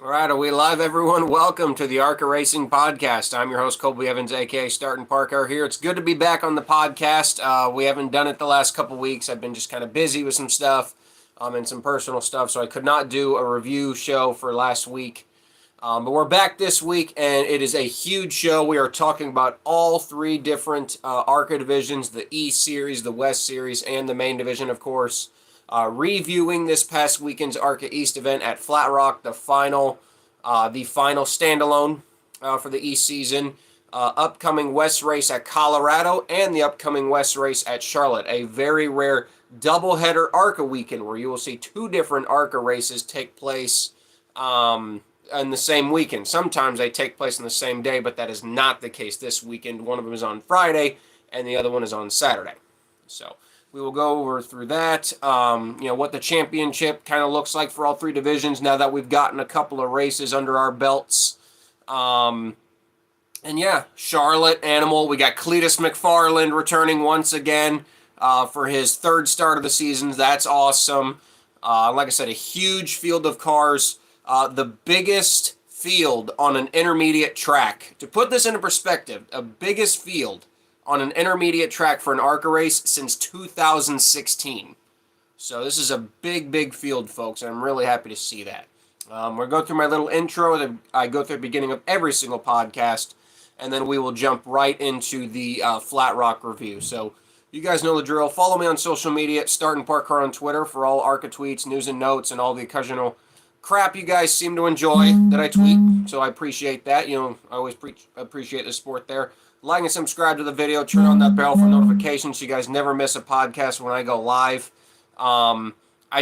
All right, are we live, everyone? Welcome to the ARCA Racing Podcast. I'm your host, Colby Evans, aka Starting Parker here. It's good to be back on the podcast. We haven't done it the last couple weeks. I've been just kind of busy with some stuff and some personal stuff, so I could not do a review show for last week. But we're back this week, and it is a huge show. We are talking about all three different ARCA divisions, the East Series, the West Series, and the main division, of course. Reviewing this past weekend's ARCA East event at Flat Rock, the final standalone for the East season. Upcoming West race at Colorado and the upcoming West race at Charlotte. A very rare doubleheader ARCA weekend where you will see two different ARCA races take place in the same weekend. Sometimes they take place in the same day, but that is not the case this weekend. One of them is on Friday and the other one is on Saturday. So we will go over through that, what the championship kind of looks like for all three divisions now that we've gotten a couple of races under our belts. Charlotte Animal. We got CLEETUS McFarland returning once again for his third start of the season. That's awesome. Like I said, a huge field of cars. The biggest field on an intermediate track. To put this into perspective, a biggest field on an intermediate track for an ARCA race since 2016. So this is a big field, folks, and I'm really happy to see that. We're going to go through my little intro that I go through at the beginning of every single podcast, and then we will jump right into the Flat Rock review. So you guys know the drill. Follow me on social media, Starting Parker on Twitter for all ARCA tweets, news and notes, and all the occasional crap you guys seem to enjoy that I tweet. So I appreciate that. I always appreciate the support there. Like and subscribe to the video. Turn on that bell for notifications so you guys never miss a podcast when I go live. I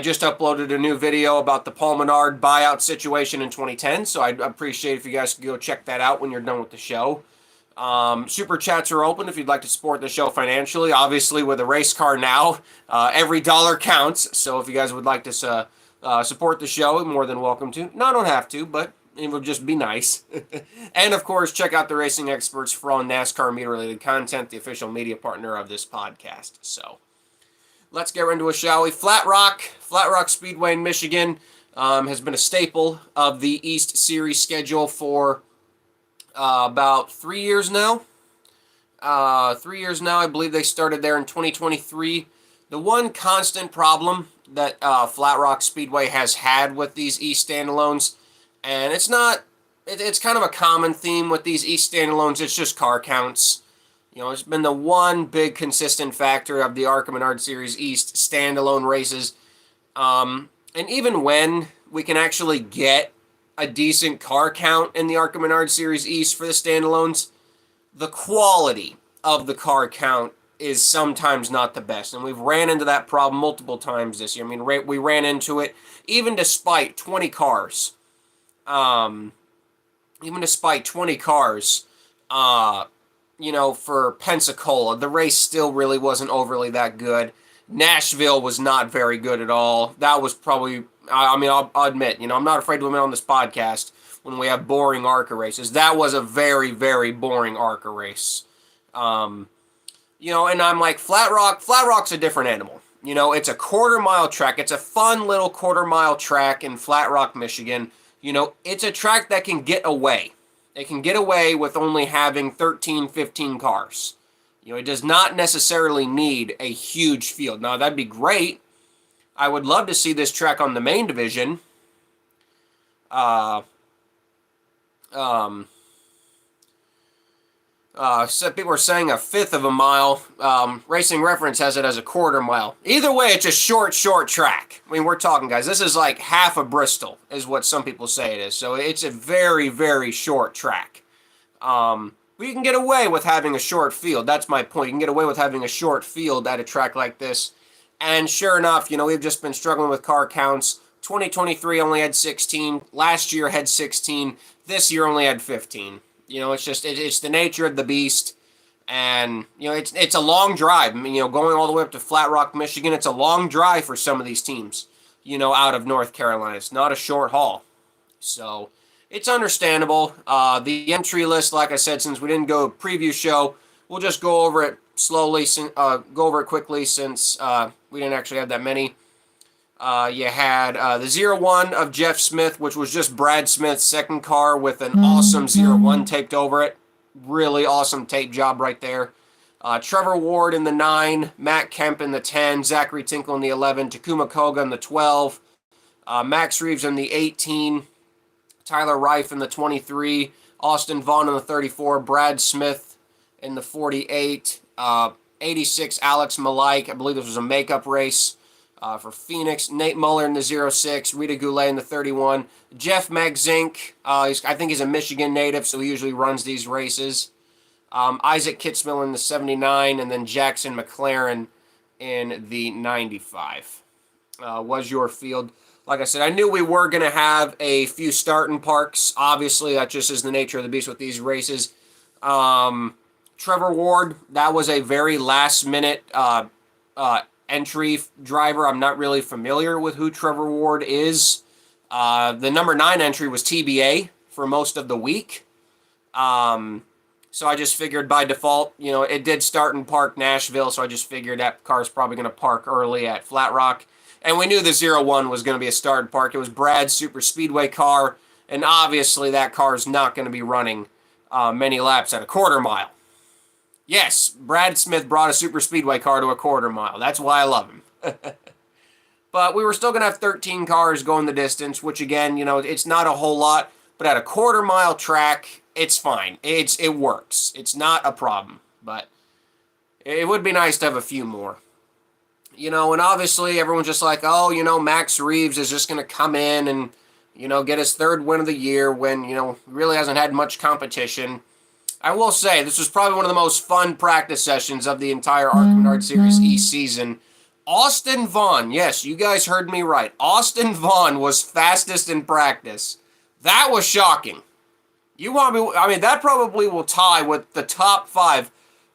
just uploaded a new video about the Paul Menard buyout situation in 2010, so I'd appreciate if you guys could go check that out when you're done with the show. Super chats are open if you'd like to support the show financially. Obviously, with a race car now, every dollar counts. So if you guys would like to support the show, you're more than welcome to. No, I don't have to, but it would just be nice. And, of course, check out the Racing Experts for all NASCAR media-related content, the official media partner of this podcast. So let's get into it, shall we? Flat Rock Speedway in Michigan has been a staple of the East Series schedule for about 3 years now. 3 years now. I believe they started there in 2023. The one constant problem that Flat Rock Speedway has had with these East standalones, and it's kind of a common theme with these East standalones, it's just car counts. It's been the one big consistent factor of the ARCA Menard Series East standalone races. And even when we can actually get a decent car count in the ARCA Menard Series East for the standalones, the quality of the car count is sometimes not the best. And we've ran into that problem multiple times this year. I mean, we ran into it even despite 20 cars. For Pensacola, the race still really wasn't overly that good. Nashville was not very good at all. That was probably, I'll admit, I'm not afraid to admit on this podcast when we have boring ARCA races. That was a very, very boring ARCA race. And I'm like, Flat Rock's a different animal. It's a quarter-mile track. It's a fun little quarter-mile track in Flat Rock, Michigan. It's a track that can get away. It can get away with only having 13, 15 cars. It does not necessarily need a huge field. Now, that'd be great. I would love to see this track on the main division. Some people are saying a fifth of a mile. Racing Reference has it as a quarter mile. Either way, it's a short track. I mean, we're talking, guys. This is like half of Bristol, is what some people say it is. So it's a very, very short track. But you can get away with having a short field. That's my point. You can get away with having a short field at a track like this. And sure enough, we've just been struggling with car counts. 2023 only had 16. Last year had 16. This year only had 15. It's the nature of the beast. And, it's a long drive. Going all the way up to Flat Rock, Michigan, it's a long drive for some of these teams, out of North Carolina. It's not a short haul. So it's understandable. The entry list, like I said, since we didn't go preview show, we'll just go over it slowly, go over it quickly since we didn't actually have that many. You had the 0-1 of Jeff Smith, which was just Brad Smith's second car with an awesome 0-1 taped over it. Really awesome tape job right there. Trevor Ward in the 9, Matt Kemp in the 10, Zachary Tinkle in the 11, Takuma Koga in the 12, Max Reeves in the 18, Tyler Reif in the 23, Austin Vaughn in the 34, Brad Smith in the 48, 86, Alex Malike. I believe this was a makeup race for Phoenix. Nate Muller in the 06, Rita Goulet in the 31, Jeff Magzink. I think he's a Michigan native, so he usually runs these races. Isaac Kitzmiller in the 79, and then Jackson McLaren in the 95 was your field. Like I said, I knew we were going to have a few starting parks. Obviously, that just is the nature of the beast with these races. Trevor Ward, that was a very last-minute entry driver. I'm not really familiar with who Trevor Ward is. The number 9 entry was TBA for most of the week. So I just figured by default, it did start in Park Nashville, so I just figured that car's probably going to park early at Flat Rock. And we knew the 0-1 was going to be a start and park. It was Brad's super speedway car, and obviously that car is not going to be running many laps at a quarter mile. Yes, Brad Smith brought a super speedway car to a quarter mile. That's why I love him. But we were still going to have 13 cars going the distance, which again, it's not a whole lot. But at a quarter mile track, it's fine. It works. It's not a problem. But it would be nice to have a few more. And obviously everyone's just like, oh, Max Reeves is just going to come in and, get his 3rd win of the year when, really hasn't had much competition. I will say, this was probably one of the most fun practice sessions of the entire ARCA Menard Series East season. Austin Vaughn, yes, you guys heard me right. Austin Vaughn was fastest in practice. That was shocking. That probably will tie with the top 5,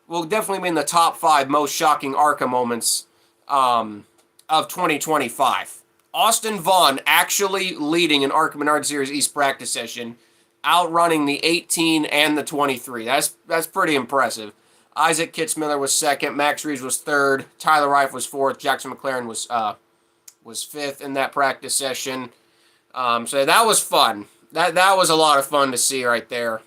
will definitely be in the top 5 most shocking ARCA moments of 2025. Austin Vaughn actually leading an ARCA Menard Series East practice session, outrunning the 18 and the 23. That's pretty impressive. Isaac Kitzmiller was 2nd, Max Reeves was 3rd, Tyler Reif was 4th, Jackson McLaren was 5th in that practice session. So that was fun. That was a lot of fun to see right there.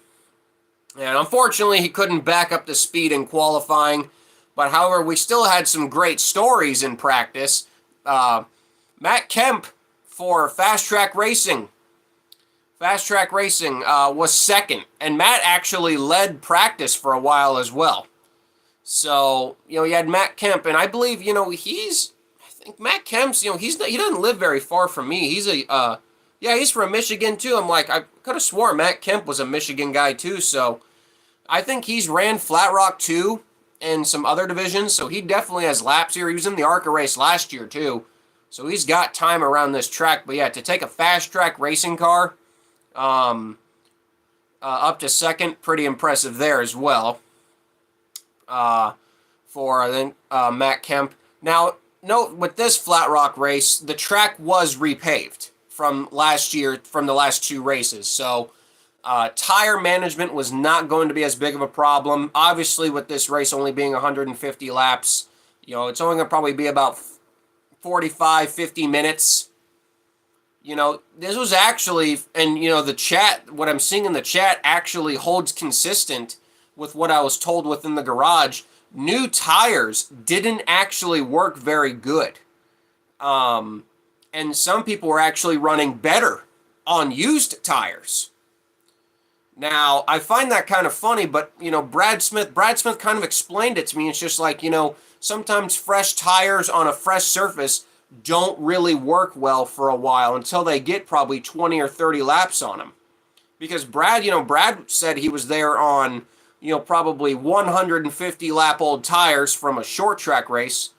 And unfortunately, he couldn't back up the speed in qualifying. But however, we still had some great stories in practice. Matt Kemp for Fast Track Racing. Fast Track Racing was 2nd. And Matt actually led practice for a while as well. So, you had Matt Kemp. And I believe, I think Matt Kemp's, he doesn't live very far from me. He's he's from Michigan too. I'm like, I could have swore Matt Kemp was a Michigan guy too. So I think he's ran Flat Rock too and some other divisions. So he definitely has laps here. He was in the ARCA race last year too. So he's got time around this track. But yeah, to take a fast track racing car up to 2nd, pretty impressive there as well. For Matt Kemp. Now, note with this Flat Rock race, the track was repaved from last year, from the last 2 races. So tire management was not going to be as big of a problem. Obviously, with this race only being 150 laps, it's only going to probably be about 45, 50 minutes. This was actually, and the chat, what I'm seeing in the chat actually holds consistent with what I was told within the garage. New tires didn't actually work very good. And some people were actually running better on used tires. Now, I find that kind of funny, but, Brad Smith kind of explained it to me. It's just like, sometimes fresh tires on a fresh surface don't really work well for a while until they get probably 20 or 30 laps on them. Because Brad said he was there on, probably 150 lap old tires from a short track race.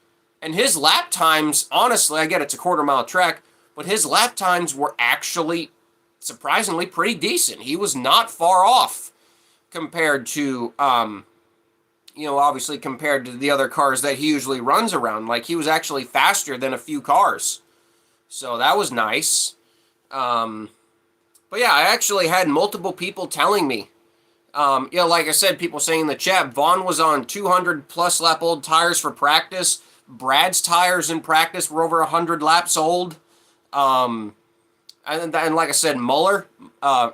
And his lap times, honestly, I get it's a quarter mile track, but his lap times were actually surprisingly pretty decent. He was not far off compared to, obviously compared to the other cars that he usually runs around. Like, he was actually faster than a few cars. So that was nice. But yeah, I actually had multiple people telling me, like I said, people saying in the chat, Vaughn was on 200 plus lap old tires for practice. Brad's tires in practice were over 100 laps old. And like I said, Muller,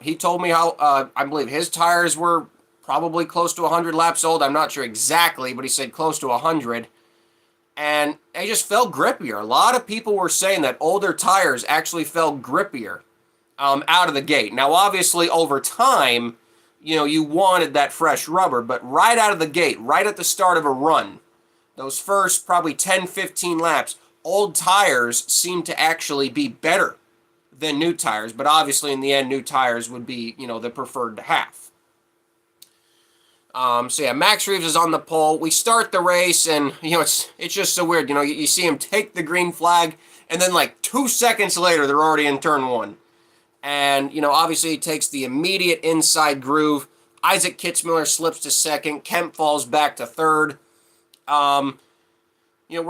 he told me how, I believe his tires were probably close to 100 laps old. I'm not sure exactly, but he said close to 100. And they just felt grippier. A lot of people were saying that older tires actually felt grippier out of the gate. Now, obviously, over time, you wanted that fresh rubber, but right out of the gate, right at the start of a run, those first probably 10, 15 laps, old tires seem to actually be better than new tires. But obviously, in the end, new tires would be, the preferred to have. So yeah, Max Reeves is on the pole. We start the race, and it's just so weird. You see him take the green flag, and then like 2 seconds later, they're already in turn one. And obviously he takes the immediate inside groove. Isaac Kitzmiller slips to second. Kemp falls back to third. Where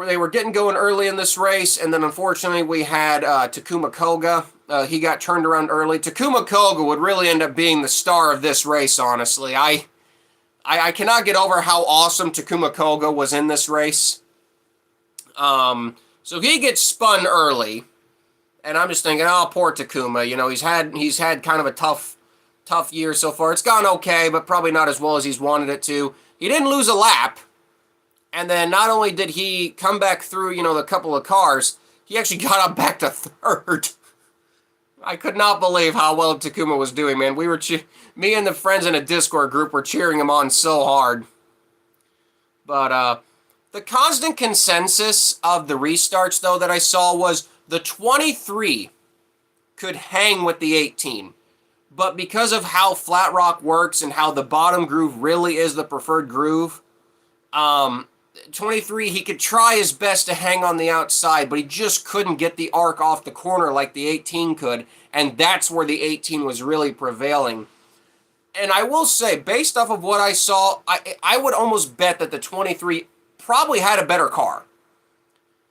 they were getting going early in this race, and then unfortunately we had Takuma Koga. He got turned around early. Takuma Koga would really end up being the star of this race, honestly. I cannot get over how awesome Takuma Koga was in this race. So he gets spun early, and I'm just thinking, oh, poor Takuma. He's had kind of a tough year so far. It's gone okay, but probably not as well as he's wanted it to. He didn't lose a lap, and then not only did he come back through, the couple of cars, he actually got up back to third. I could not believe how well Takuma was doing, man. Me and the friends in a Discord group were cheering him on so hard. But the constant consensus of the restarts, though, that I saw was the 23 could hang with the 18. But because of how Flat Rock works and how the bottom groove really is the preferred groove, 23, he could try his best to hang on the outside, but he just couldn't get the arc off the corner like the 18 could, and that's where the 18 was really prevailing. And I will say, based off of what I saw, I would almost bet that the 23 probably had a better car.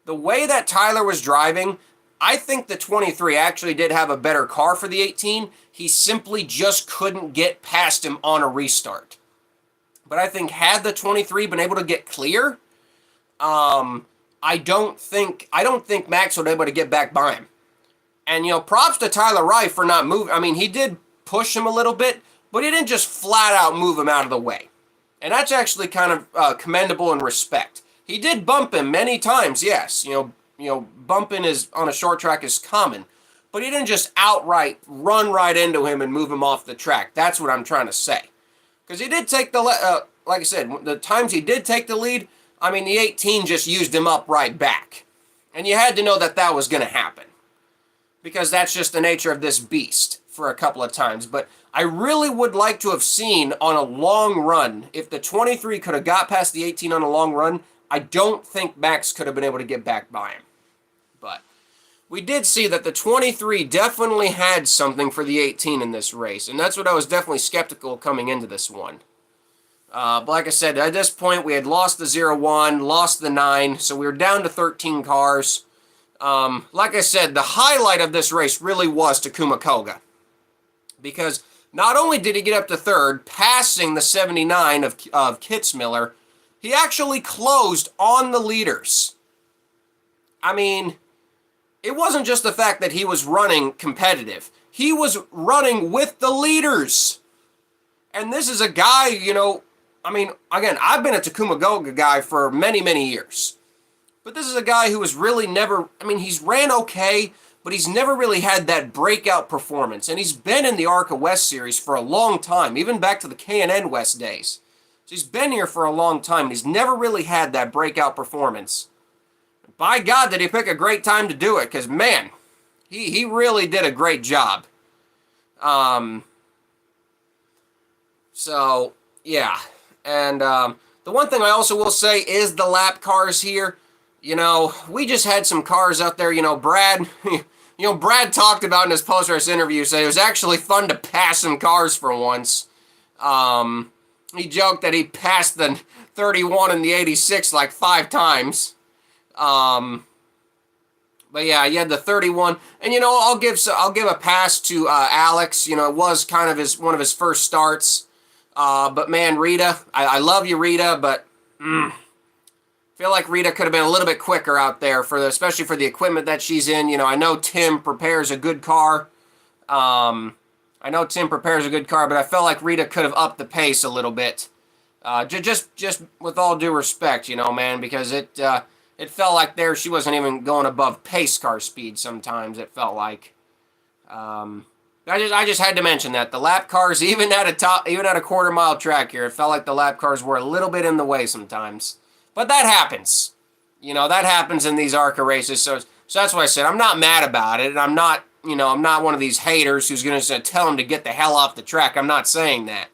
The way that Tyler was driving, I think the 23 actually did have a better car for the 18. He simply just couldn't get past him on a restart. But I think had the 23 been able to get clear, I don't think Max would be able to get back by him. And, props to Tyler Wright for not moving. I mean, he did push him a little bit, but he didn't just flat out move him out of the way. And that's actually kind of commendable in respect. He did bump him many times, yes. Bumping on a short track is common. But he didn't just outright run right into him and move him off the track. That's what I'm trying to say. Because he did take like I said, the times he did take the lead, I mean, the 18 just used him up right back. And you had to know that was going to happen. Because that's just the nature of this beast for a couple of times. But I really would like to have seen on a long run, if the 23 could have got past the 18 on a long run, I don't think Max could have been able to get back by him. But we did see that the 23 definitely had something for the 18 in this race. And that's what I was definitely skeptical coming into this one. But like I said, at this point, we had lost the 0-1, lost the 9, so we were down to 13 cars. Like I said, the highlight of this race really was Takuma Koga. Because not only did he get up to third, passing the 79 of Kitzmiller, he actually closed on the leaders. I mean, it wasn't just the fact that he was running competitive. He was running with the leaders. And this is a guy, I mean, again, I've been a Takuma Koga guy for many, many years. But this is a guy who has really never, I mean, he's ran okay, but he's never really had that breakout performance. And he's been in the ARCA West Series for a long time, even back to the K&N West days. So he's been here for a long time, and he's never really had that breakout performance. By God, did he pick a great time to do it, because, man, he really did a great job. So, yeah. And the one thing I also will say is the lap cars here. We just had some cars out there, Brad, Brad talked about in his post-race interview, said it was actually fun to pass some cars for once. He joked that he passed the 31 and the 86 like 5 times. But yeah, you had the 31, and I'll give a pass to Alex. It was kind of one of his first starts. But man, Rita, I love you, Rita, but if feel like Rita could have been a little bit quicker out there, especially for the equipment that she's in. You know, I know Tim prepares a good car. But I felt like Rita could have upped the pace a little bit. Just with all due respect, you know, man, because it felt like she wasn't even going above pace car speed sometimes, it felt like. I just had to mention that. The lap cars, even at a quarter-mile track here, it felt like the lap cars were a little bit in the way sometimes. But that happens. You know, that happens in these ARCA races. So that's why I said I'm not mad about it. And I'm not one of these haters who's going to tell them to get the hell off the track. I'm not saying that.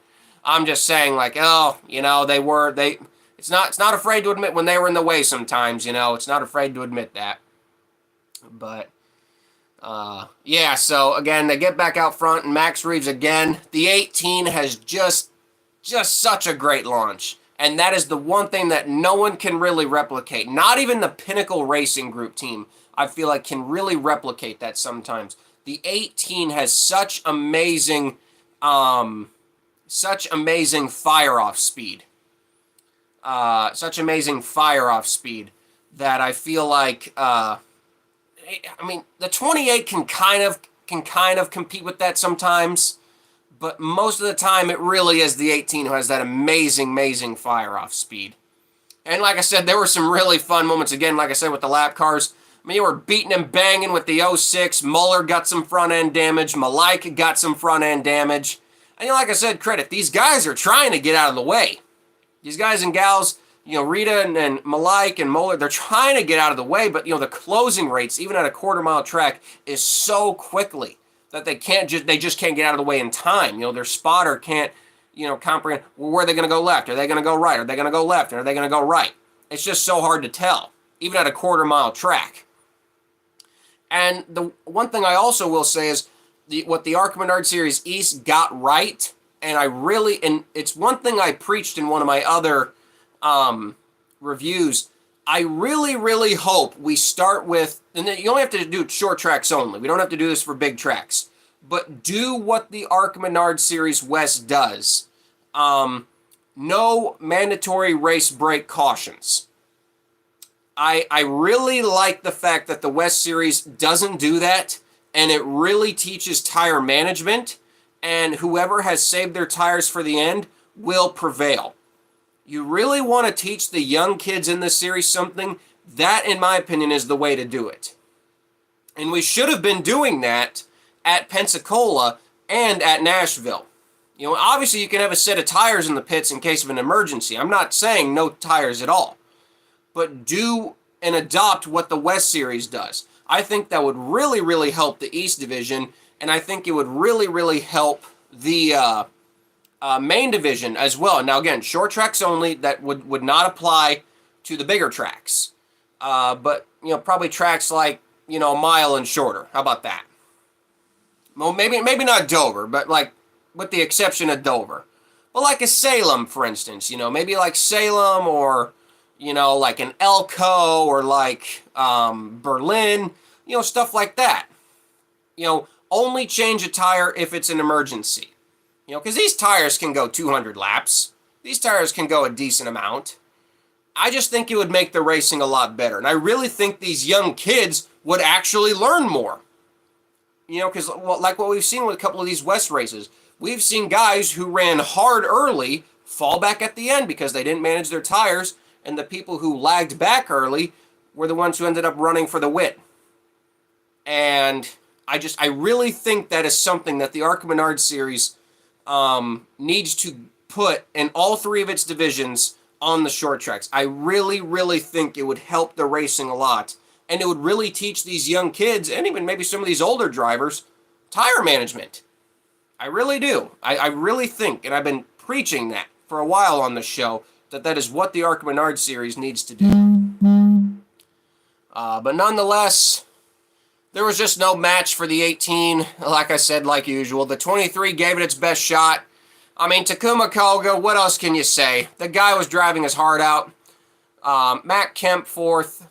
I'm just saying, like, oh, you know, it's not afraid to admit when they were in the way sometimes, you know. It's not afraid to admit that. But, yeah, so, again, they get back out front, and Max Reeves, again, the 18 has just such a great launch. And that is the one thing that no one can really replicate. Not even the Pinnacle Racing Group team, I feel like, can really replicate that sometimes. The 18 has such amazing fire-off speed. Such amazing fire-off speed that I feel like, I mean, the 28 can kind of compete with that sometimes. But most of the time, it really is the 18 who has that amazing fire-off speed. And like I said, there were some really fun moments, again, like I said, with the lap cars. I mean, you were beating and banging with the 06. Muller got some front-end damage. Malik got some front-end damage. And, you know, like I said, credit. These guys are trying to get out of the way. These guys and gals, you know, Rita and Malik and Muller, they're trying to get out of the way. But, you know, the closing rates, even at a quarter-mile track, is so quickly that they just can't get out of the way in time. You know, their spotter can't, you know, comprehend, well, where are they going to go left? Are they going to go right? Are they going to go left? Or are they going to go right? It's just so hard to tell, even at a quarter-mile track. And the one thing I also will say is what the ARCA Menard Series East got right, and it's one thing I preached in one of my other reviews. I really hope we start with, and you only have to do short tracks only. We don't have to do this for big tracks. But do what the ARCA Menard Series West does. No mandatory race break cautions. I really like the fact that the West Series doesn't do that, and it really teaches tire management, and whoever has saved their tires for the end will prevail. You really want to teach the young kids in this series something, that, in my opinion, is the way to do it. And we should have been doing that at Pensacola and at Nashville. You know, obviously you can have a set of tires in the pits in case of an emergency. I'm not saying no tires at all. But do and adopt what the West Series does. I think that would really help the East Division, and I think it would really help the main division as well. Now, again, short tracks only, that would not apply to the bigger tracks. But, you know, probably tracks like, you know, a mile and shorter. How about that? Well, maybe not Dover, but like with the exception of Dover. Well, like a Salem, for instance, you know, maybe like Salem, or, you know, like an Elko, or like Berlin, you know, stuff like that. You know, only change a tire if it's an emergency. You know, because these tires can go 200 laps. These tires can go a decent amount. I just think it would make the racing a lot better. And I really think these young kids would actually learn more. You know, because like what we've seen with a couple of these West races, we've seen guys who ran hard early fall back at the end because they didn't manage their tires, and the people who lagged back early were the ones who ended up running for the win. And I really think that is something that the ARCA Menard Series needs to put in all three of its divisions on the short tracks. I really think it would help the racing a lot. And it would really teach these young kids, and even maybe some of these older drivers, tire management. I really do. I really think, and I've been preaching that for a while on the show, that is what the ARCA Menard Series needs to do. But nonetheless, there was just no match for the 18. Like I said, like usual, the 23 gave it its best shot. I mean, Takuma Koga, what else can you say? The guy was driving his heart out. Matt Kemp, 4th.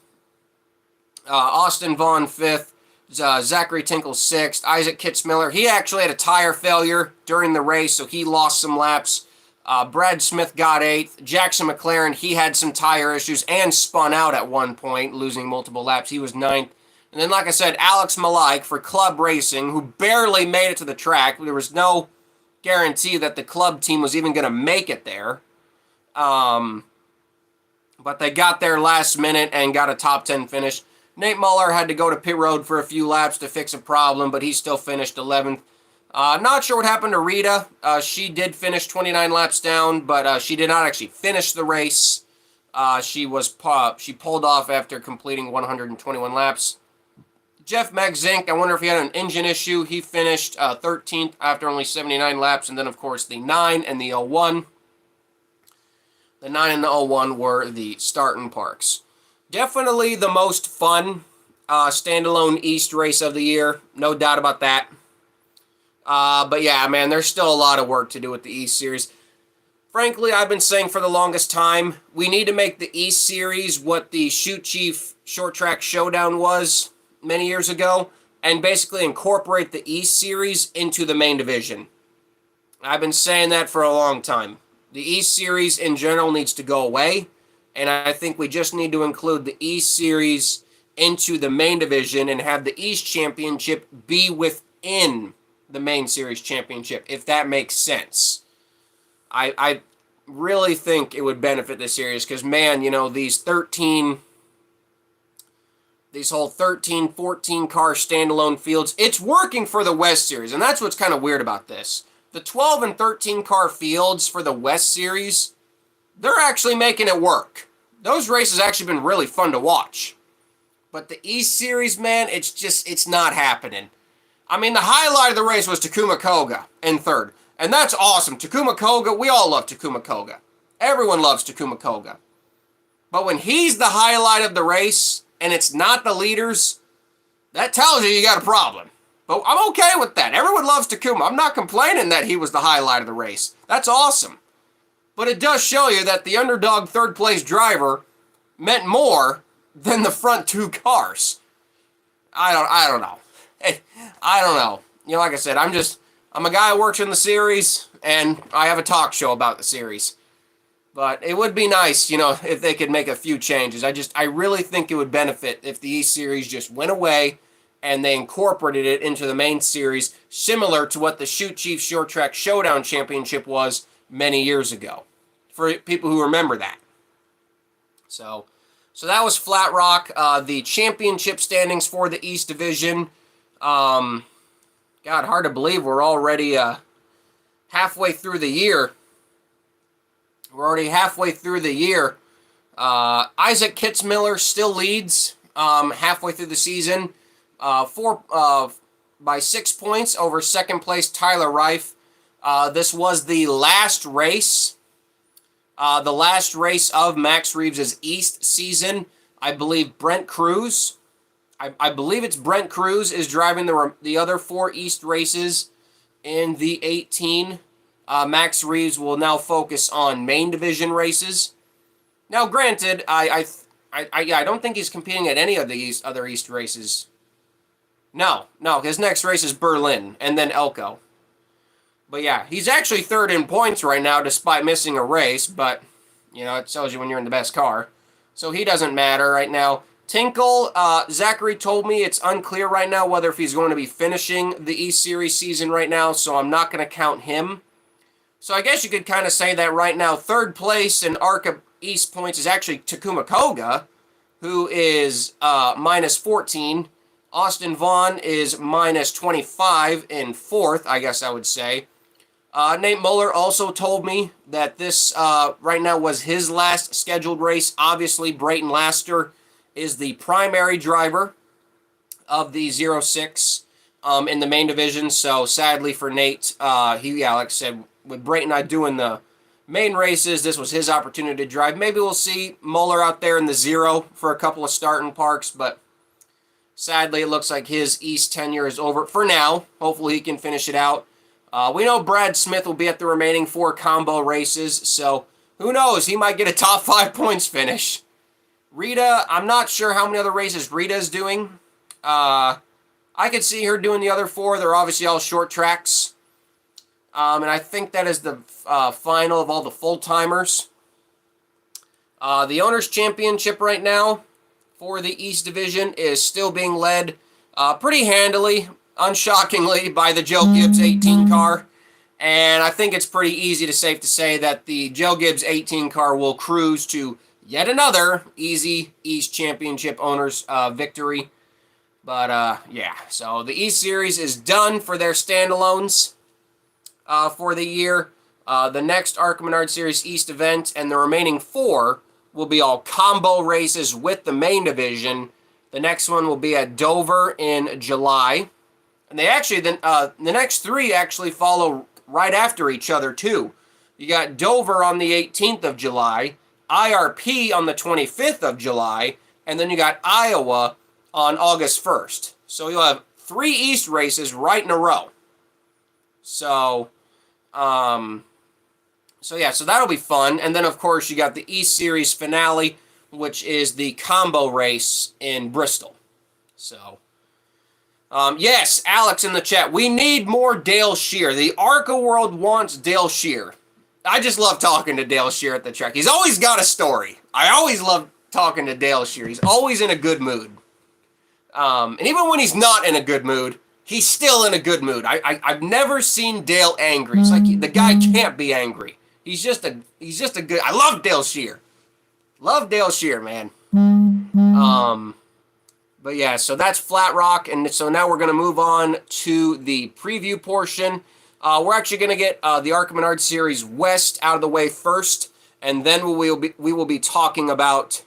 Austin Vaughn, 5th. Zachary Tinkle, 6th. Isaac Kitzmiller, he actually had a tire failure during the race, so he lost some laps. Brad Smith got 8th. Jackson McLaren, he had some tire issues and spun out at one point, losing multiple laps. He was 9th. And then, like I said, Alex Malik for Club Racing, who barely made it to the track. There was no guarantee that the club team was even going to make it there. But they got there last minute and got a top 10 finish. Nate Muller had to go to pit road for a few laps to fix a problem, but he still finished 11th. Not sure what happened to Rita. She did finish 29 laps down, but she did not actually finish the race. She pulled off after completing 121 laps. Jeff Megzink, I wonder if he had an engine issue. He finished 13th after only 79 laps, and then, of course, the 9 and the 01. The 9 and the 01 were the starting parks. Definitely the most fun standalone East race of the year. No doubt about that. But yeah, man, there's still a lot of work to do with the East Series. Frankly, I've been saying for the longest time, we need to make the East Series what the Shoot Chief Short Track Showdown was many years ago, and basically incorporate the East Series into the main division. I've been saying that for a long time. The East Series in general needs to go away, and I think we just need to include the East Series into the main division and have the East Championship be within the main series championship, if that makes sense. I really think it would benefit this series because, man, you know, these whole 13, 14 car standalone fields, it's working for the West Series, and that's what's kind of weird about this. The 12 and 13 car fields for the West Series, they're actually making it work. Those races actually been really fun to watch. But the East Series, man, it's not happening. I mean, the highlight of the race was Takuma Koga in 3rd. And that's awesome. Takuma Koga, we all love Takuma Koga. Everyone loves Takuma Koga. But when he's the highlight of the race, and it's not the leaders, that tells you got a problem. But I'm okay with that. Everyone loves Takuma. I'm not complaining that he was the highlight of the race. That's awesome. But it does show you that the underdog 3rd place driver meant more than the front 2 cars. I don't know. Hey, I don't know. You know, like I said, I'm a guy who works in the series, and I have a talk show about the series. But it would be nice, you know, if they could make a few changes. I really think it would benefit if the East Series just went away and they incorporated it into the main series, similar to what the Shoot Chief Short Track Showdown Championship was many years ago, for people who remember that. So that was Flat Rock. The championship standings for the East Division. God, hard to believe we're already halfway through the year. We're already halfway through the year. Isaac Kitzmiller still leads halfway through the season. By 6 points over second place Tyler Reif. This was the last race. The last race of Max Reeves' East season. I believe Brent Cruz. I believe it's Brent Cruz is driving the other 4 East races in the 18. Max Reeves will now focus on main division races. Now, granted, I don't think he's competing at any of the other East races. No, his next race is Berlin and then Elko. But yeah, he's actually 3rd in points right now despite missing a race, but, you know, it tells you when you're in the best car. So he doesn't matter right now. Tinkle, Zachary told me it's unclear right now whether if he's going to be finishing the East Series season right now, so I'm not going to count him. So I guess you could kind of say that right now 3rd place in ARCA East points is actually Takuma Koga, who is minus 14. Austin Vaughn is minus 25 in 4th, I guess I would say. Nate Muller also told me that this right now was his last scheduled race. Obviously, Brayton Laster is the primary driver of the 06 in the main division. So sadly for Nate, like I said, with Brayton and I doing the main races, this was his opportunity to drive. Maybe we'll see Muller out there in the 0 for a couple of starting parks, but sadly, it looks like his East tenure is over for now. Hopefully, he can finish it out. We know Brad Smith will be at the remaining 4 combo races, so who knows? He might get a top 5 points finish. Rita, I'm not sure how many other races Rita is doing. I could see her doing the other 4. They're obviously all short tracks. And I think that is the final of all the full-timers. The Owners' Championship right now for the East Division is still being led pretty handily, unshockingly, by the Joe Gibbs 18 car. And I think it's pretty easy to safe to say that the Joe Gibbs 18 car will cruise to yet another easy East Championship Owners victory. But, yeah, so the East Series is done for their standalones for the year. The next ARCA Menard Series East event and the remaining 4 will be all combo races with the main division. The next one will be at Dover in July. And they actually, the next 3 actually follow right after each other, too. You got Dover on the 18th of July, IRP on the 25th of July, and then you got Iowa on August 1st. So you'll have 3 East races right in a row. So, yeah, so that'll be fun. And then, of course, you got the East Series finale, which is the combo race in Bristol. So, yes, Alex in the chat. We need more Dale Shear. The ARCA world wants Dale Shear. I just love talking to Dale Shear at the track. He's always got a story. I always love talking to Dale Shear. He's always in a good mood. And even when he's not in a good mood, he's still in a good mood. I've never seen Dale angry. It's like the guy can't be angry. He's just a good. I love Dale Shear. Love Dale Shear, man. But yeah, so that's Flat Rock, and so now we're gonna move on to the preview portion. We're actually gonna get the ARCA Menard Series West out of the way first, and then we will be talking about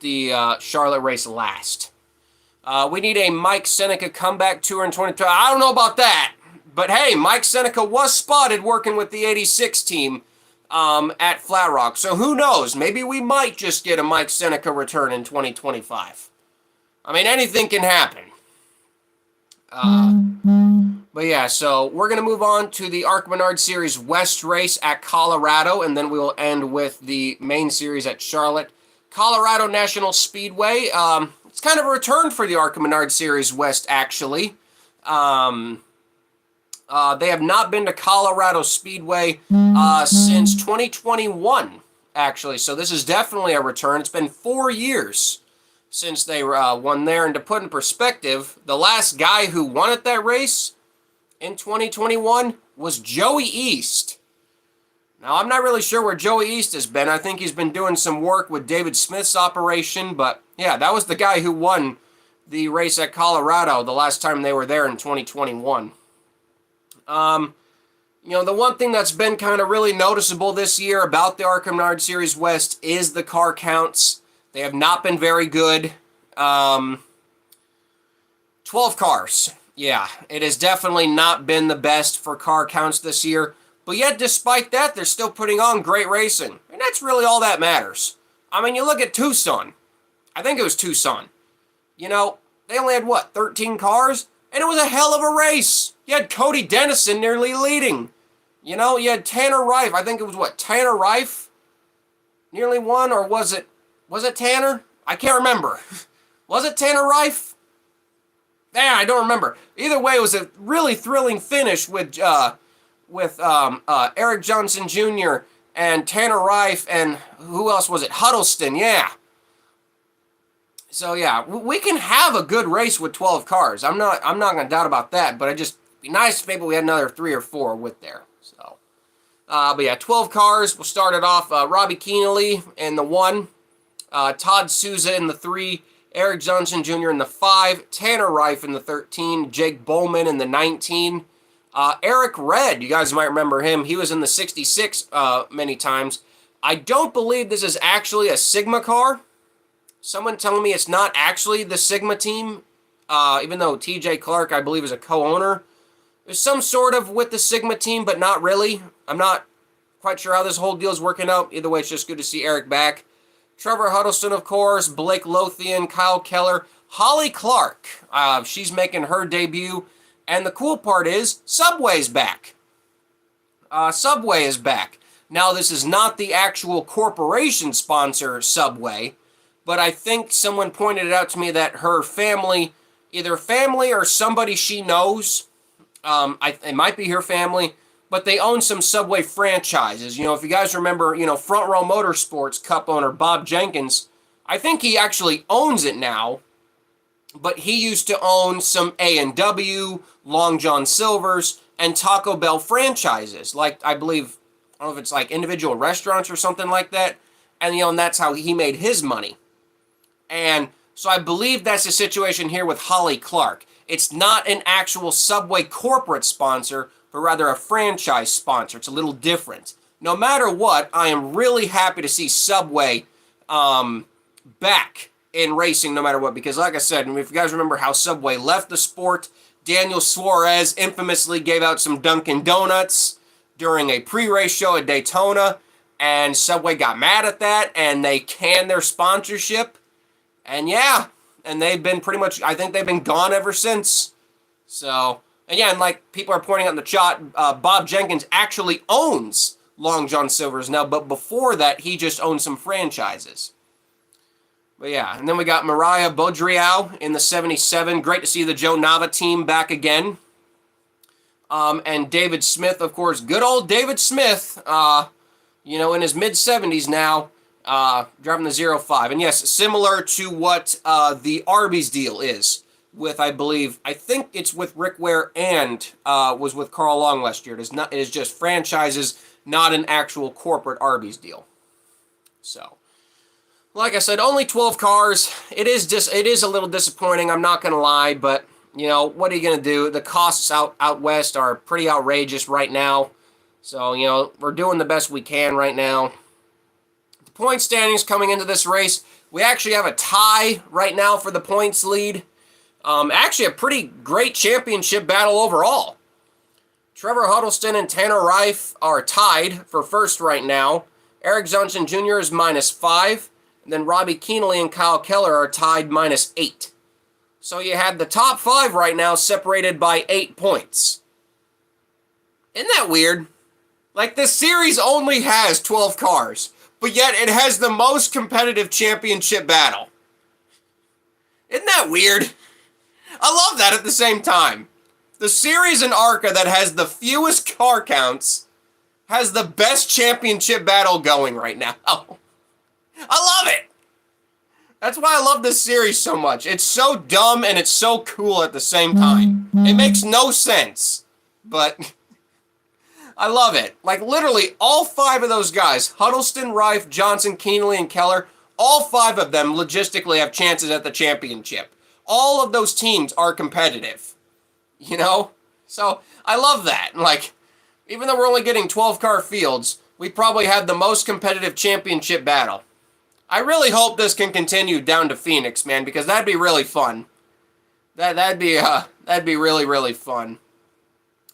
the Charlotte race last. We need a Mike Seneca comeback tour in 2012. I don't know about that. But hey, Mike Seneca was spotted working with the 86 team at Flat Rock. So who knows? Maybe we might just get a Mike Seneca return in 2025. I mean, anything can happen. But yeah, so we're going to move on to the ARCA Menard Series West race at Colorado, and then we will end with the main series at Charlotte. Colorado National Speedway. It's kind of a return for the ARCA Menard Series West, actually. They have not been to Colorado Speedway since 2021, actually. So this is definitely a return. It's been 4 years since they won there. And to put in perspective, the last guy who won at that race in 2021 was Joey East. Now, I'm not really sure where Joey East has been. I think he's been doing some work with David Smith's operation. But, yeah, that was the guy who won the race at Colorado the last time they were there in 2021. You know, the one thing that's been kind of really noticeable this year about the ARCA Menard Series West is the car counts. They have not been very good. 12 cars. Yeah, it has definitely not been the best for car counts this year. But yet, despite that, they're still putting on great racing. And that's really all that matters. I mean, you look at Tucson. I think it was Tucson. You know, they only had, 13 cars? And it was a hell of a race. You had Cody Dennison nearly leading. You know, you had Tanner Reif. I think it was, Tanner Reif nearly won? Or was it Tanner? I can't remember. Was it Tanner Reif? Yeah, I don't remember. Either way, it was a really thrilling finish with Eric Johnson Jr. and Tanner Reif and who else was it? Huddleston, yeah. So yeah, we can have a good race with 12 cars. I'm not gonna doubt about that, but it'd just be nice if maybe we had another 3 or 4 with there. So, but yeah, 12 cars. We'll start it off. Robbie Keneally in the 1, Todd Souza in the 3, Eric Johnson Jr. in the 5, Tanner Reif in the 13, Jake Bowman in the 19. Eric Red, you guys might remember him. He was in the 66 many times. I don't believe this is actually a Sigma car. Someone telling me it's not actually the Sigma team, even though TJ Clark, I believe, is a co-owner. There's some sort of with the Sigma team, but not really. I'm not quite sure how this whole deal is working out. Either way, it's just good to see Eric back. Trevor Huddleston, of course, Blake Lothian, Kyle Keller, Holly Clark. She's making her debut. And the cool part is, Subway's back. Subway is back. Now, this is not the actual corporation sponsor, Subway, but I think someone pointed it out to me that her family, either family or somebody she knows, It might be her family, but they own some Subway franchises. If you guys remember, Front Row Motorsports Cup owner Bob Jenkins, I think he actually owns it now, but he used to own some A&W, Long John Silver's, and Taco Bell franchises. Like, I believe, I don't know if it's like individual restaurants or something like that. And that's how he made his money. And so I believe that's the situation here with Holly Clark. It's not an actual Subway corporate sponsor, but rather a franchise sponsor. It's a little different. No matter what, I am really happy to see Subway back in racing no matter what. Because like I said, if you guys remember how Subway left the sport, Daniel Suarez infamously gave out some Dunkin' Donuts during a pre-race show at Daytona. And Subway got mad at that, and they canned their sponsorship. And yeah, and they've been pretty much, I think they've been gone ever since. So, again, like people are pointing out in the chat, Bob Jenkins actually owns Long John Silver's now, but before that, he just owned some franchises. But yeah, and then we got Mariah Bodriau in the 77. Great to see the Joe Nava team back again. And David Smith, of course, good old David Smith, in his mid-70s now, driving the 05. And yes, similar to what the Arby's deal is with, I think it's with Rick Ware and was with Carl Long last year. It is just franchises, not an actual corporate Arby's deal. So, like I said, only 12 cars. It is a little disappointing, I'm not going to lie, but, what are you going to do? The costs out west are pretty outrageous right now. So, we're doing the best we can right now. The point standings coming into this race, we actually have a tie right now for the points lead. Actually, a pretty great championship battle overall. Trevor Huddleston and Tanner Reif are tied for first right now. Eric Johnson Jr. is -5. And then Robbie Keanley and Kyle Keller are tied -8. So you had the top 5 right now separated by 8 points. Isn't that weird? Like, this series only has 12 cars, but yet it has the most competitive championship battle. Isn't that weird? I love that at the same time. The series in ARCA that has the fewest car counts has the best championship battle going right now. I love it. That's why I love this series so much. It's so dumb and it's so cool at the same time. It makes no sense, but I love it. Like, literally, all 5 of those guys, Huddleston, Reif, Johnson, Keanley, and Keller, all 5 of them logistically have chances at the championship. All of those teams are competitive, So, I love that. Like, even though we're only getting 12-car fields, we probably have the most competitive championship battle. I really hope this can continue down to Phoenix, man, because that'd be really fun. That'd be really, really fun.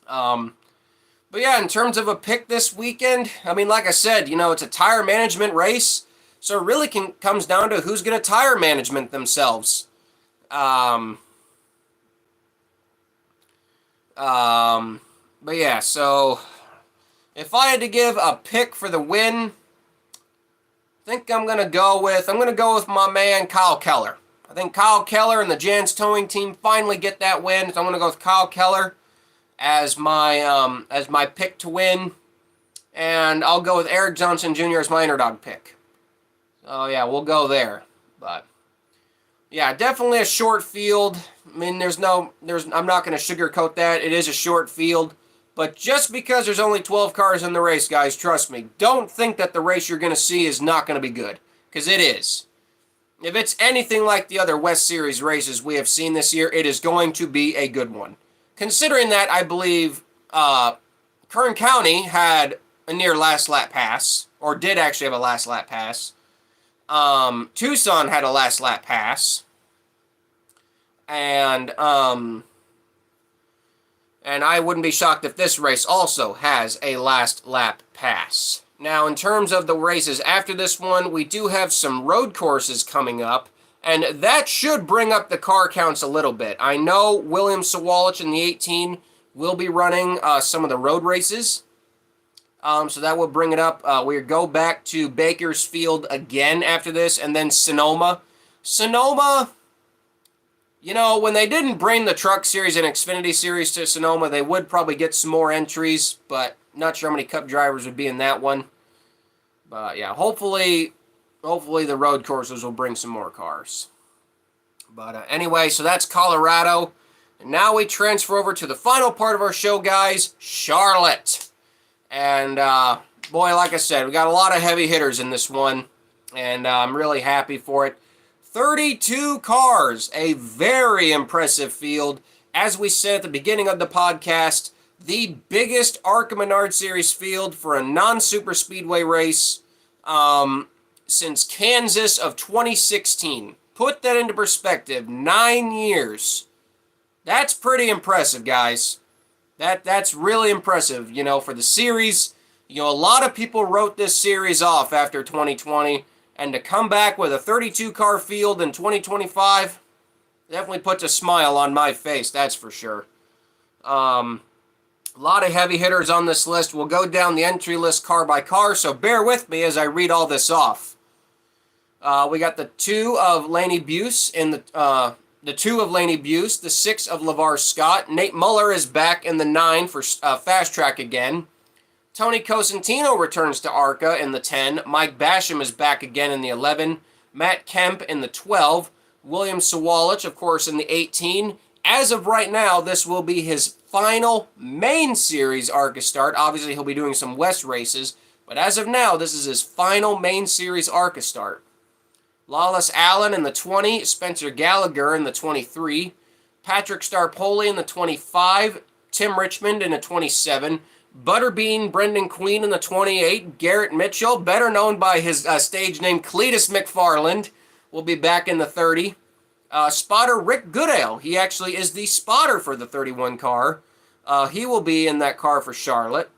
But yeah, in terms of a pick this weekend, I mean, like I said, it's a tire management race, so it really comes down to who's going to tire management themselves. But yeah, so if I had to give a pick for the win, I think I'm going to go with my man Kyle Keller. I think Kyle Keller and the Jans Towing team finally get that win, so I'm going to go with Kyle Keller as my pick to win, and I'll go with Eric Johnson Jr. as my underdog pick. So yeah, we'll go there. But yeah, definitely a short field. I mean, I'm not going to sugarcoat that. It is a short field, but just because there's only 12 cars in the race, guys, trust me, don't think that the race you're going to see is not going to be good, because it is. If it's anything like the other West Series races we have seen this year, it is going to be a good one. Considering that, I believe Kern County had a near last lap pass, or did actually have a last lap pass. Tucson had a last lap pass. And I wouldn't be shocked if this race also has a last lap pass. Now, in terms of the races after this one, we do have some road courses coming up, and that should bring up the car counts a little bit. I know William Sawalich in the 18 will be running some of the road races, so that will bring it up. We go back to Bakersfield again after this, and then Sonoma. Sonoma, When they didn't bring the Truck Series and Xfinity Series to Sonoma, they would probably get some more entries, but not sure how many Cup drivers would be in that one. But yeah, hopefully the road courses will bring some more cars. But anyway, so that's Colorado. And now we transfer over to the final part of our show, guys, Charlotte. And boy, like I said, we got a lot of heavy hitters in this one, and I'm really happy for it. 32 cars, a very impressive field. As we said at the beginning of the podcast, the biggest ARCA Menard Series field for a non-super speedway race since Kansas of 2016. Put that into perspective, 9 years. That's pretty impressive, guys. That's really impressive, for the series. A lot of people wrote this series off after 2020, and to come back with a 32-car field in 2025 definitely puts a smile on my face, that's for sure. A lot of heavy hitters on this list. We'll go down the entry list car by car, so bear with me as I read all this off. We got the 2 of Laney Buse in the 2 of Laney Buse, the 6 of LeVar Scott. Nate Muller is back in the 9 for Fast Track again. Tony Cosentino returns to ARCA in the 10. Mike Basham is back again in the 11. Matt Kemp in the 12. William Sawalich, of course, in the 18. As of right now, this will be his final main series ARCA start. Obviously, he'll be doing some West races, but as of now, this is his final main series ARCA start. Lawless Allen in the 20. Spencer Gallagher in the 23. Patrick Starpoli in the 25. Tim Richmond in the 27. Butterbean Brendan Queen in the 28. Garrett Mitchell, better known by his stage name CLEETUS McFarland, will be back in the 30. Spotter Rick Goodale, he actually is the spotter for the 31 car. He will be in that car for Charlotte.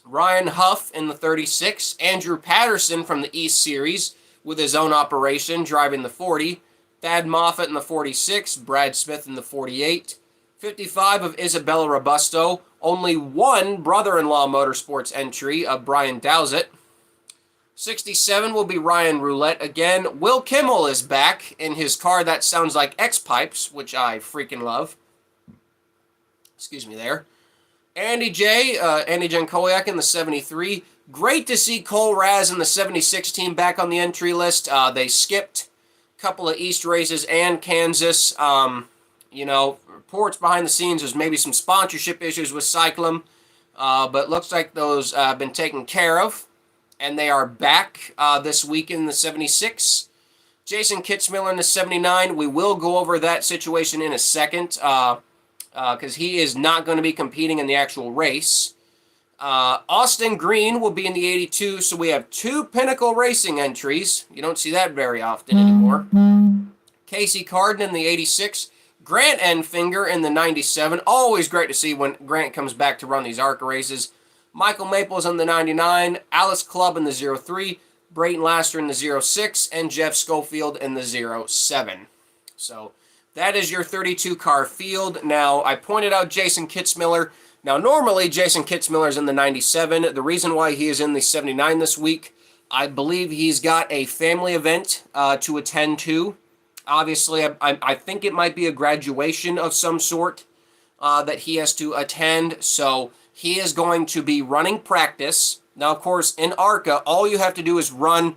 Ryan Huff in the 36. Andrew Patterson from the East Series with his own operation driving the 40. Thad Moffitt in the 46. Brad Smith in the 48. 55 of Isabella Robusto. Only one brother-in-law motorsports entry of Brian Dowsett. 67 will be Ryan Roulette again. Will Kimmel is back in his car that sounds like X-Pipes, which I freaking love. Excuse me there. Andy Jankowiak in the 73. Great to see Cole Raz in the 76 team back on the entry list. They skipped a couple of East races and Kansas. Reports behind the scenes, there's maybe some sponsorship issues with Cyclum, but looks like those have been taken care of, and they are back this week in the 76. Jason Kitzmiller in the 79. We will go over that situation in a second, because he is not going to be competing in the actual race. Austin Green will be in the 82, so we have 2 Pinnacle Racing entries. You don't see that very often anymore. Casey Carden in the 86. Grant Enfinger in the 97. Always great to see when Grant comes back to run these ARCA races. Michael Maples in the 99. Alice Clubb in the 03. Brayton Laster in the 06. And Jeff Schofield in the 07. So that is your 32-car field. Now, I pointed out Jason Kitzmiller. Now, normally Jason Kitzmiller is in the 97. The reason why he is in the 79 this week, I believe he's got a family event to attend to. Obviously, I think it might be a graduation of some sort that he has to attend, so he is going to be running practice. Now, of course, in ARCA, all you have to do is run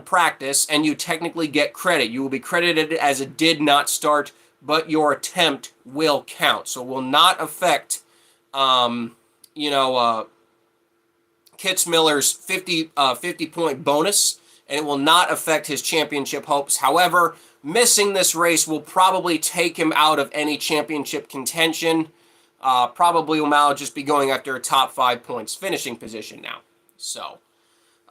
practice, and you technically get credit. You will be credited as a did not start, but your attempt will count, so it will not affect, Kitzmiller's 50-point bonus, and it will not affect his championship hopes. However, missing this race will probably take him out of any championship contention. Probably will now just be going after a top 5 points finishing position now. So,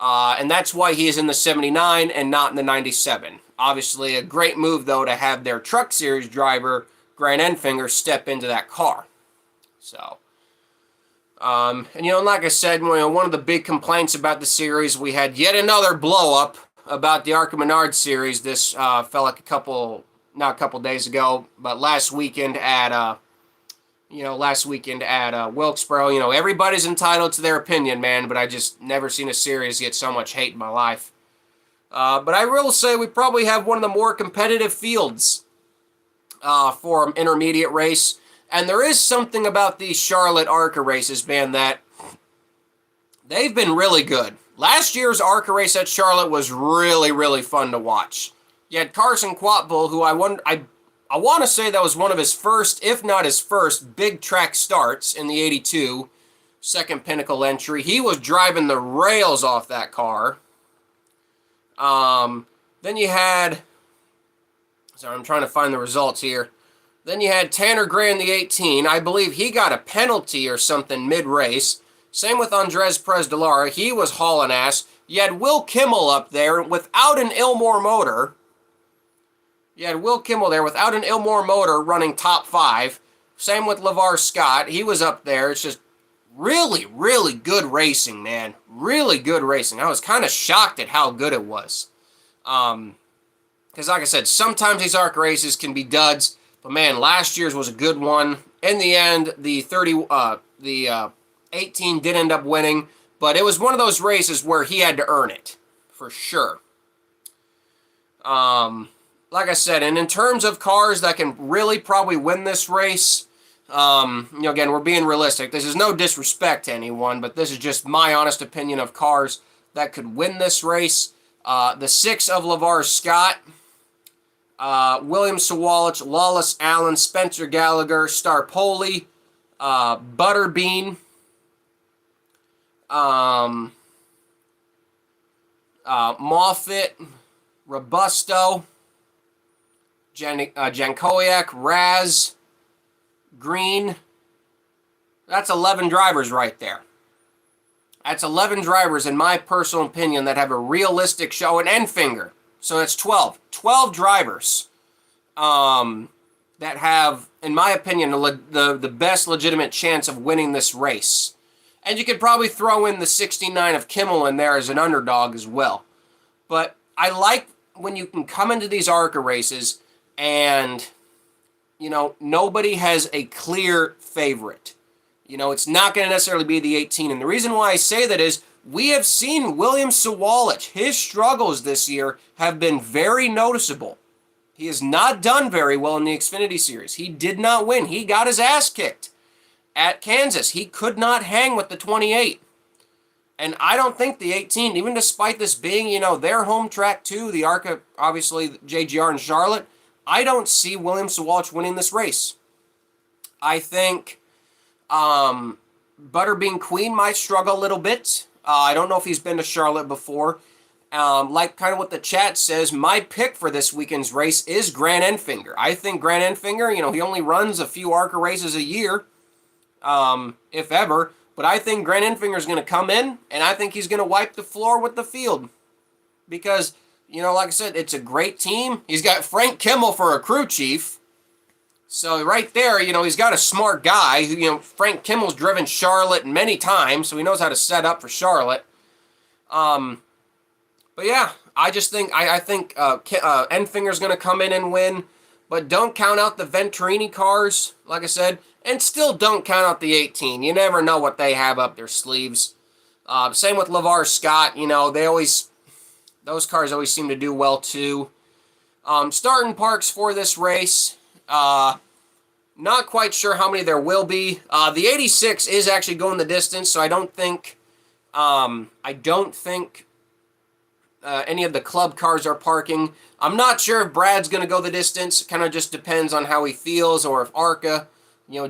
and that's why he is in the 79 and not in the 97. Obviously, a great move, though, to have their Truck Series driver, Grant Enfinger, step into that car. So, and like I said, one of the big complaints about the series, we had yet another blow-up about the ARCA Menard series. This felt like not a couple days ago, but last weekend at Wilkesboro. Everybody's entitled to their opinion, man, but I just never seen a series get so much hate in my life. But I will say we probably have one of the more competitive fields for an intermediate race. And there is something about these Charlotte ARCA races, man, that they've been really good. Last year's ARCA race at Charlotte was really, really fun to watch. You had Carson Quatbull, who I want to say that was one of his first, if not his first, big track starts in the 82, second Pinnacle entry. He was driving the rails off that car. Then you had, sorry, I'm trying to find the results here. Then you had Tanner Gray in the 18. I believe he got a penalty or something mid-race. Same with Andres Perez de Lara. He was hauling ass. You had Will Kimmel up there without an Ilmore motor. You had Will Kimmel there without an Ilmore motor running top 5. Same with LeVar Scott. He was up there. It's just really, really good racing, man. Really good racing. I was kind of shocked at how good it was. Because like I said, sometimes these ARC races can be duds. But man, last year's was a good one. In the end, the 18 did end up winning. But it was one of those races where he had to earn it. For sure. Like I said, and in terms of cars that can really probably win this race, again, we're being realistic. This is no disrespect to anyone, but this is just my honest opinion of cars that could win this race. The 6 of LeVar Scott, William Sawalich, Lawless Allen, Spencer Gallagher, Starpoli, Butterbean, Moffitt, Robusto, Jankowiak, Raz, Green. That's 11 drivers right there. That's 11 drivers, in my personal opinion, that have a realistic show. And Enfinger. So that's 12. 12 drivers that have, in my opinion, the best legitimate chance of winning this race. And you could probably throw in the 69 of Kimmel in there as an underdog as well. But I like when you can come into these ARCA races and, nobody has a clear favorite. It's not going to necessarily be the 18. And the reason why I say that is we have seen William Sawalich. His struggles this year have been very noticeable. He has not done very well in the Xfinity Series. He did not win. He got his ass kicked at Kansas. He could not hang with the 28. And I don't think the 18, even despite this being, their home track too, the ARCA, obviously, JGR and Charlotte, I don't see William Sawalich winning this race. I think Butterbean Queen might struggle a little bit. I don't know if he's been to Charlotte before. Like kind of what the chat says, my pick for this weekend's race is Grant Enfinger. I think Grant Enfinger, he only runs a few ARCA races a year, if ever. But I think Grant Enfinger is going to come in, and I think he's going to wipe the floor with the field. Because, like I said, it's a great team. He's got Frank Kimmel for a crew chief. So right there, he's got a smart guy. Frank Kimmel's driven Charlotte many times, so he knows how to set up for Charlotte. But yeah, I just think, I think Enfinger's going to come in and win. But don't count out the Venturini cars, like I said. And still don't count out the 18. You never know what they have up their sleeves. Same with LeVar Scott. Those cars always seem to do well too. Starting parks for this race. Not quite sure how many there will be. The 86 is actually going the distance, so I don't think any of the club cars are parking. I'm not sure if Brad's going to go the distance. It kind of just depends on how he feels, or if ARCA,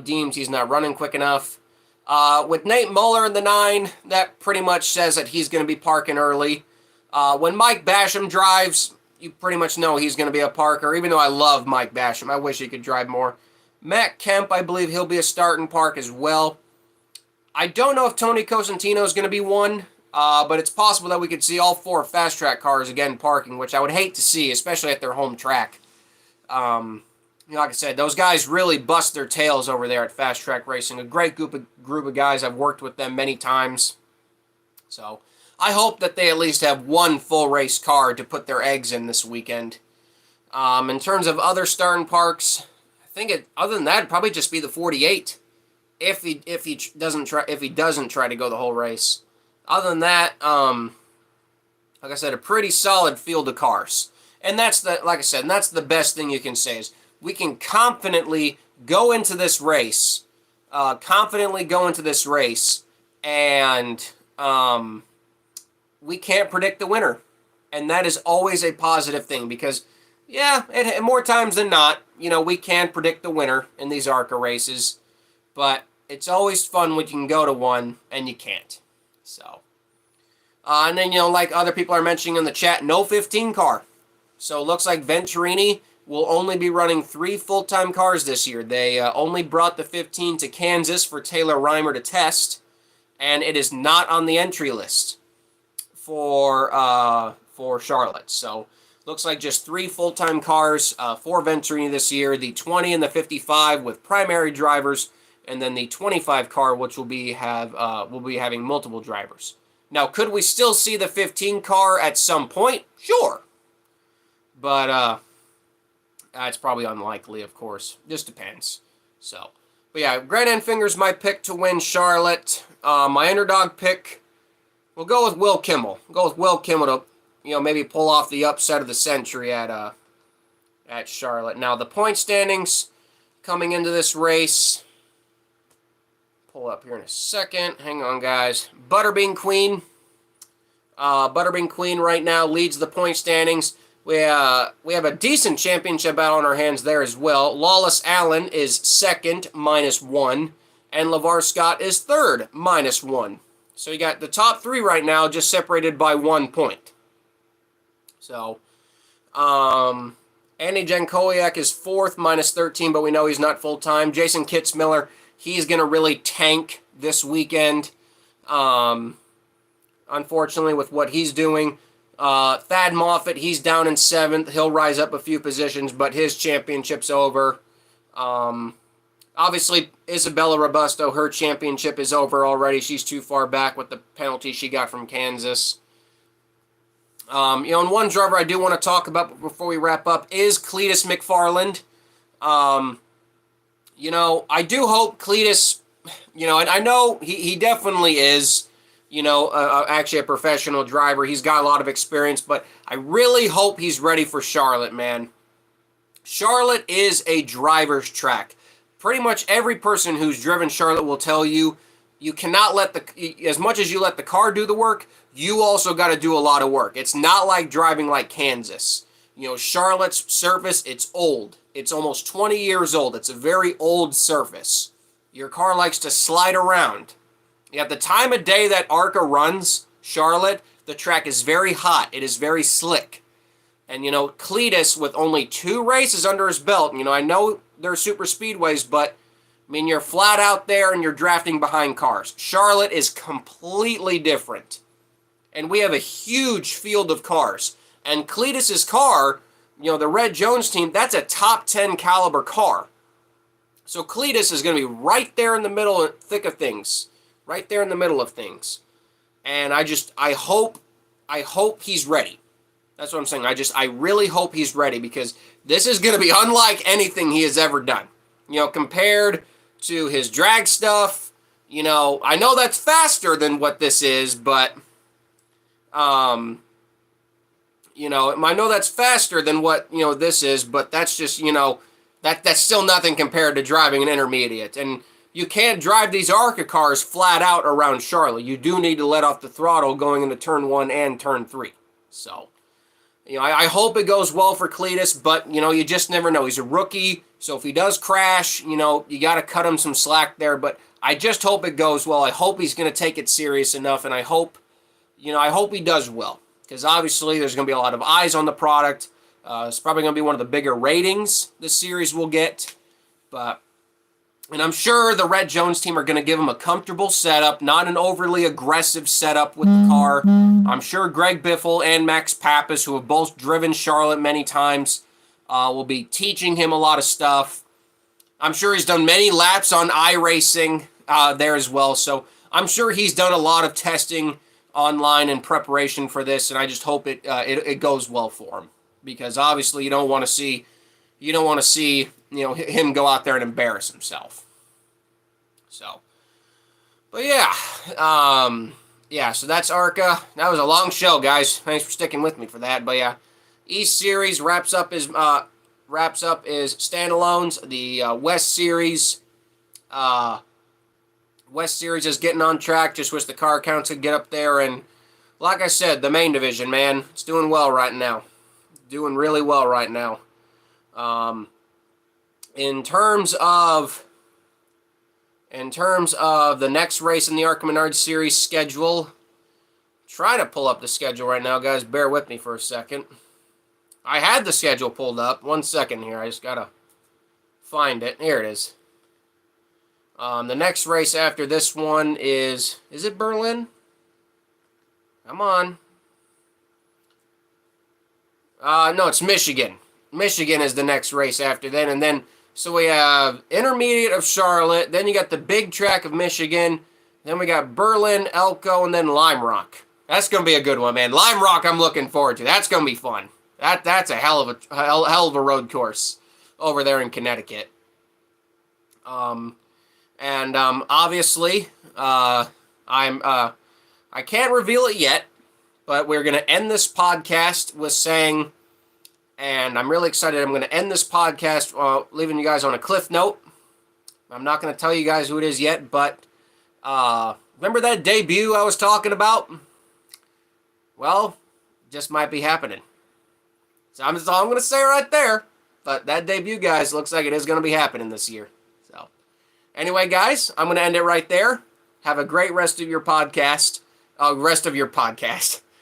deems he's not running quick enough. With Nate Muller in the 9, that pretty much says that he's going to be parking early. When Mike Basham drives, you pretty much know he's going to be a parker, even though I love Mike Basham. I wish he could drive more. Matt Kemp, I believe he'll be a start and park as well. I don't know if Tony Cosentino is going to be one, but it's possible that we could see all 4 fast track cars again parking, which I would hate to see, especially at their home track. Like I said, those guys really bust their tails over there at Fast Track Racing. A great group of guys. I've worked with them many times. So I hope that they at least have one full race car to put their eggs in this weekend. In terms of other starting parks, I think other than that, it'd probably just be the 48 if he doesn't try to go the whole race. Other than that, like I said, a pretty solid field of cars. And that's the best thing you can say is we can confidently go into this race, and we can't predict the winner. And that is always a positive thing because, yeah, more times than not, we can predict the winner in these ARCA races, but it's always fun when you can go to one and you can't. So, and then, like other people are mentioning in the chat, no 15 car. So it looks like Venturini will only be running 3 full-time cars this year. They only brought the 15 to Kansas for Taylor Reimer to test, and it is not on the entry list for Charlotte. So looks like just 3 full-time cars for Venturini this year, the 20 and the 55 with primary drivers, and then the 25 car, which will be having multiple drivers. Now, could we still see the 15 car at some point? Sure. But it's probably unlikely, of course. Just depends. So, but yeah, Grant Enfinger's my pick to win Charlotte. My underdog pick, we'll go with Will Kimmel. We'll go with Will Kimmel to, maybe pull off the upset of the century at Charlotte. Now, the point standings coming into this race. Pull up here in a second. Hang on, guys. Butterbean Queen. Butterbean Queen right now leads the point standings. We have a decent championship battle on our hands there as well. Lawless Allen is second, -1. And LeVar Scott is third, -1. So you got the top 3 right now just separated by 1 point. So, Andy Jankowiak is fourth, -13, but we know he's not full-time. Jason Kitzmiller, he's going to really tank this weekend, unfortunately, with what he's doing. Thad Moffitt, he's down in 7th. He'll rise up a few positions, but his championship's over. Obviously, Isabella Robusto, her championship is over already. She's too far back with the penalty she got from Kansas. And one driver I do want to talk about before we wrap up is CLEETUS McFarland. I do hope CLEETUS, and I know he definitely is, actually a professional driver. He's got a lot of experience, but I really hope he's ready for Charlotte, man. Charlotte is a driver's track. Pretty much every person who's driven Charlotte will tell you, you cannot as much as you let the car do the work, you also got to do a lot of work. It's not like driving like Kansas. Charlotte's surface, it's old. It's almost 20 years old. It's a very old surface. Your car likes to slide around. At the time of day that ARCA runs Charlotte, the track is very hot. It is very slick. And, CLEETUS, with only 2 races under his belt, I know they're super speedways, but, you're flat out there and you're drafting behind cars. Charlotte is completely different. And we have a huge field of cars. And CLEETUS's car, the Red Jones team, that's a top 10 caliber car. So CLEETUS is going to be right there in the middle, thick of things. Right there in the middle of things. And I hope he's ready. That's what I'm saying. I really hope he's ready because this is going to be unlike anything he has ever done. Compared to his drag stuff, I know that's faster than what this is, but, I know that's faster than what, this is, but that's just, that's still nothing compared to driving an intermediate. And you can't drive these ARCA cars flat out around Charlotte. You do need to let off the throttle going into turn 1 and turn 3. So, I hope it goes well for CLEETUS, but, you just never know. He's a rookie, so if he does crash, you got to cut him some slack there. But I just hope it goes well. I hope he's going to take it serious enough, and I hope he does well. Because obviously there's going to be a lot of eyes on the product. It's probably going to be one of the bigger ratings this series will get. And I'm sure the Red Jones team are going to give him a comfortable setup, not an overly aggressive setup with the car. I'm sure Greg Biffle and Max Pappas, who have both driven Charlotte many times, will be teaching him a lot of stuff. I'm sure he's done many laps on iRacing there as well. So I'm sure he's done a lot of testing online in preparation for this, and I just hope it goes well for him. Because obviously you don't want to see him go out there and embarrass himself. So, but yeah, so that's ARCA. That was a long show, guys. Thanks for sticking with me for that. But yeah, East Series wraps up his wraps up is standalones. The West Series. West Series is getting on track. Just wish the car counts could get up there. And like I said, the main division, man, it's doing well right now. Doing really well right now. In terms of the next race in the ARCA Menard Series schedule, try to pull up the schedule right now, guys. Bear with me for a second. I had the schedule pulled up. 1 second here. I just gotta find it. Here it is. The next race after this one is it Berlin? Come on. No, it's Michigan. Michigan is the next race after then, and then so we have Intermediate of Charlotte, then you got the big track of Michigan, then we got Berlin, Elko, and then Lime Rock. That's gonna be a good one, man. Lime Rock, I'm looking forward to. That's gonna be fun. That's a hell of a road course over there in Connecticut. Obviously, I can't reveal it yet, but we're gonna end this podcast with saying. And I'm really excited. I'm going to end this podcast leaving you guys on a cliff note. I'm not going to tell you guys who it is yet, but remember that debut I was talking about? Well, just might be happening. So that's all I'm going to say right there. But that debut, guys, looks like it is going to be happening this year. So anyway, guys, I'm going to end it right there. Have a great rest of your podcast.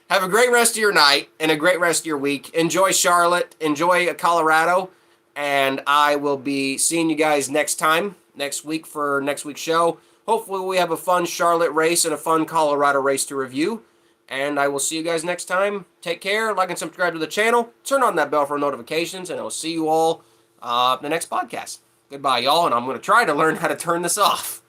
Have a great rest of your night and a great rest of your week. Enjoy Charlotte. Enjoy Colorado. And I will be seeing you guys next week for next week's show. Hopefully we have a fun Charlotte race and a fun Colorado race to review. And I will see you guys next time. Take care. Like and subscribe to the channel. Turn on that bell for notifications. And I will see you all in the next podcast. Goodbye, y'all. And I'm going to try to learn how to turn this off.